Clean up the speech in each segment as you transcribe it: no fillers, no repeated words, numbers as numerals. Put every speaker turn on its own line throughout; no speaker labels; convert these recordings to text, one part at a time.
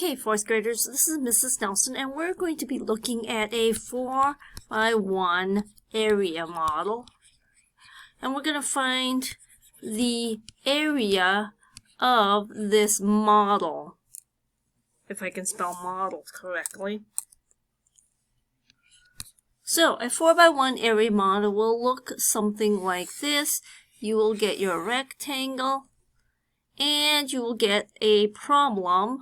Okay, fourth graders, this is Mrs. Nelson, and we're going to be looking at a 4x1 area model. And we're going to find the area of this model, if I can spell model correctly. So, a 4x1 area model will look something like this. You will get your rectangle, and you will get a problem.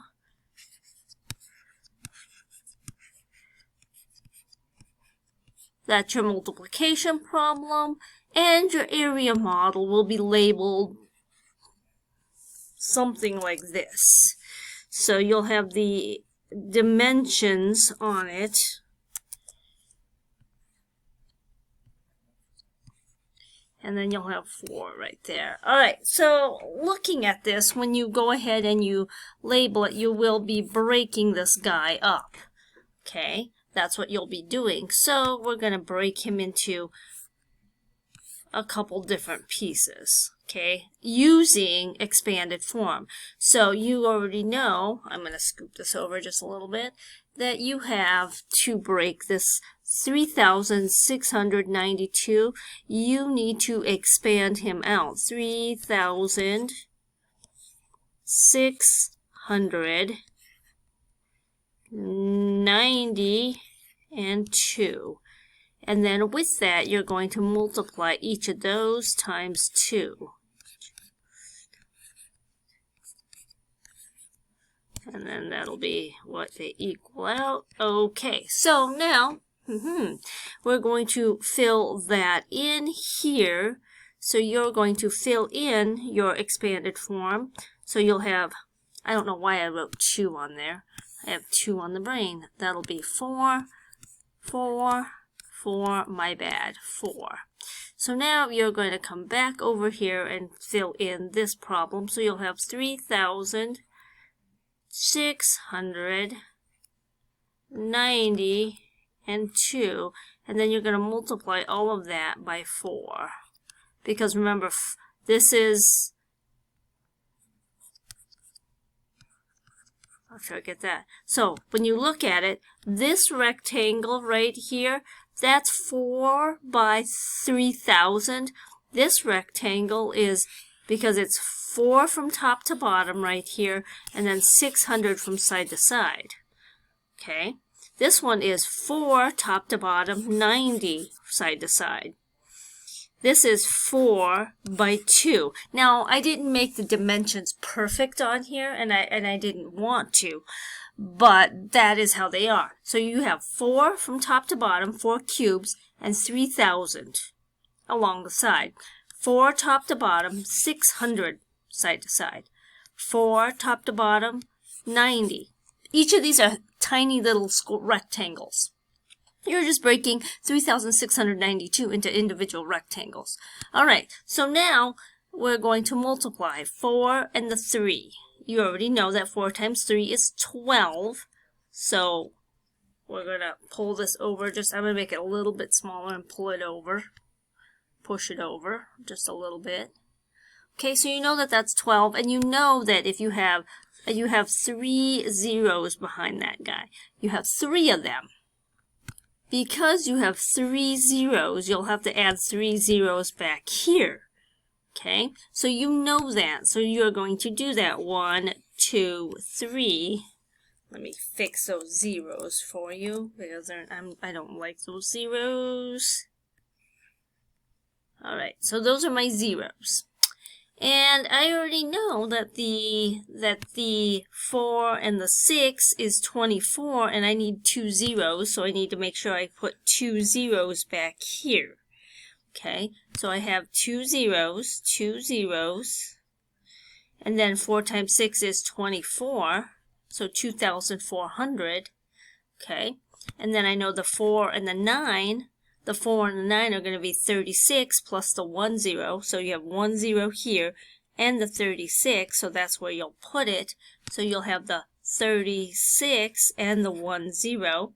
That's your multiplication problem, and your area model will be labeled something like this. So you'll have the dimensions on it. And then you'll have 4 right there. Alright, so looking at this, when you go ahead and you label it, you will be breaking this guy up. Okay? That's what you'll be doing. So we're going to break him into a couple different pieces, okay, using expanded form. So you already know, I'm going to scoop this over just a little bit, that you have to break this 3,692. You need to expand him out. 3,692. And then with that, you're going to multiply each of those times 2. And then that'll be what they equal out. Okay, so now we're going to fill that in here. So you're going to fill in your expanded form. So you'll have, I don't know why I wrote 2 on there. I have 2 on the brain. That'll be 4, 4, 4, my bad, 4. So now you're going to come back over here and fill in this problem. So you'll have 3,692, and then you're going to multiply all of that by 4. Because remember, this is, I'll try to get that. So when you look at it, this rectangle right here, that's 4 by 3,000. This rectangle is, because it's 4 from top to bottom right here, and then 600 from side to side. Okay? This one is 4 top to bottom, 90 side to side. This is 4 by 2. Now, I didn't make the dimensions perfect on here, and I didn't want to, but that is how they are. So you have 4 from top to bottom, 4 cubes, and 3,000 along the side. 4 top to bottom, 600 side to side. 4 top to bottom, 90. Each of these are tiny little rectangles. You're just breaking 3,692 into individual rectangles. Alright, so now we're going to multiply 4 and the 3. You already know that 4 times 3 is 12. So we're going to pull this over. I'm going to make it a little bit smaller and pull it over. Push it over just a little bit. Okay, so you know that that's 12, and you know that if you have 3 zeros behind that guy. You have 3 of them. Because you have 3 zeros, you'll have to add 3 zeros back here. Okay, so you know that. So you're going to do that. 1, 2, 3. Let me fix those zeros for you because I don't like those zeros. Alright, so those are my zeros. And I already know that the 4 and the 6 is 24, and I need 2 zeros, so I need to make sure I put 2 zeros back here. Okay, so I have 2 zeros, and then 4 times 6 is 24, so 2,400. Okay, and then I know the 4 and the 9. The 4 and the 9 are going to be 36 plus the 1 0. So you have 1 0 here and the 36. So that's where you'll put it. So you'll have the 36 and the 1 0.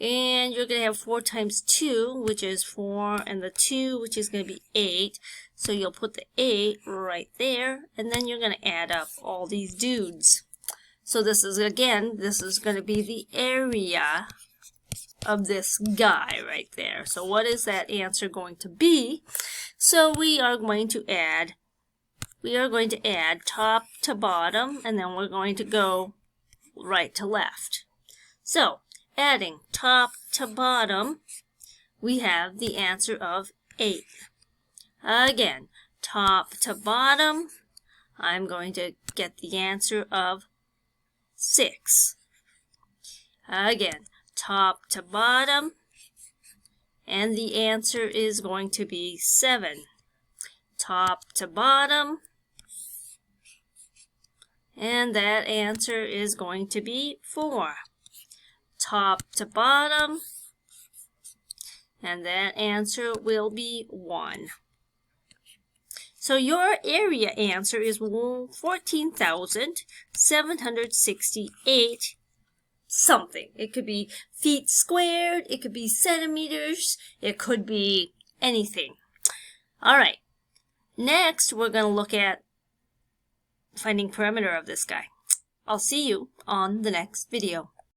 And you're going to have 4 times 2, which is 4, and the 2, which is going to be 8. So you'll put the 8 right there. And then you're going to add up all these dudes. So this is, again, this is going to be the area of this guy right there. So what is that answer going to be? So we are going to add top to bottom, and then we're going to go right to left. So adding top to bottom, we have the answer of 8. Again, top to bottom, I'm going to get the answer of 6. Again, top to bottom, and the answer is going to be 7. Top to bottom, and that answer is going to be 4. Top to bottom, and that answer will be 1. So your area answer is 14,768 something. It could be feet squared, it could be centimeters, it could be anything. All right, next we're going to look at finding perimeter of this guy. I'll see you on the next video.